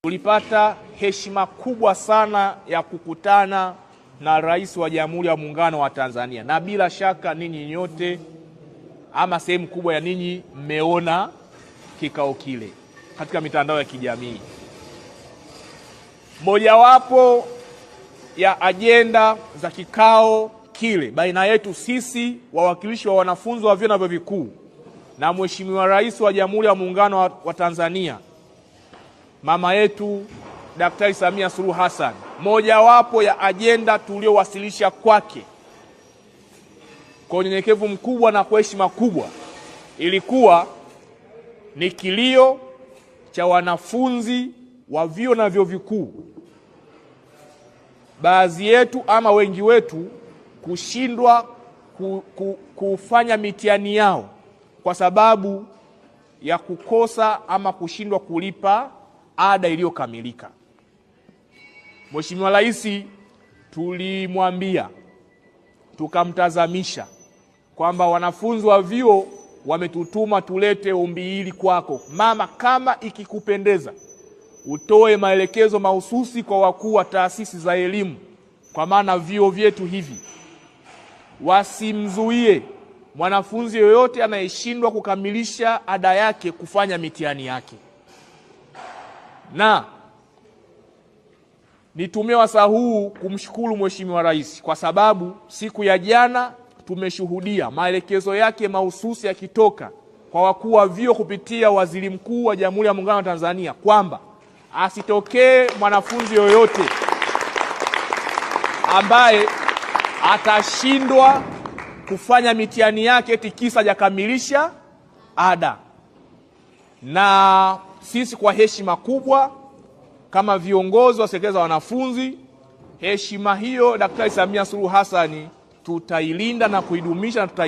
Tulipata heshima kubwa sana ya kukutana na Rais wa Jamhuri ya Muungano wa Tanzania, na bila shaka ninyi nyote ama sehemu kubwa ya ninyi mmeona kikao kile katika mitandao ya kijamii. Mojawapo ya ajenda za kikao kile baina yetu sisi wawakilishi wa wanafunzi wa vyuo na vyuo vikuu na Mheshimiwa Rais wa Jamhuri ya Muungano wa Tanzania mama yetu Daktari Samia Suluhu Hassan, mojawapo ya ajenda tuliowasilisha kwake kwa unyenyekevu mkubwa na kwa heshima kubwa ilikuwa ni kilio cha wanafunzi wa vyuo na vyuo vikuu, baadhi yetu ama wengi wetu kushindwa kufanya mitihani yao kwa sababu ya kukosa ama kushindwa kulipa ada iliyokamilika. Mheshimiwa Rais tulimwambia, tukamtazamisha kwamba wanafunzi wa vyuo wametutuma tulete ombi hili kwako. Mama, kama ikikupendeza utoe maelekezo mahususi kwa wakuu wa taasisi za elimu, kwa maana vyuo vyetu hivi wasimzuie mwanafunzi yoyote anayeshindwa kukamilisha ada yake kufanya mitihani yake. Na nitumie wasaa huu kumshukuru Mheshimiwa Rais kwa sababu siku ya jana tumeshuhudia maelekezo yake mahususi yakitoka kwa wakuu wa vyuo kupitia Waziri Mkuu wa Jamhuri ya Muungano wa Tanzania kwamba asitokee mwanafunzi yoyote ambaye atashindwa kufanya mitihani yake eti kisa hajakamilisha ada. Na sisi kwa heshima kubwa kama viongozi wa serikali za wanafunzi, heshima hiyo Daktari Samia Suluhu Hassan tutailinda na kuidumisha na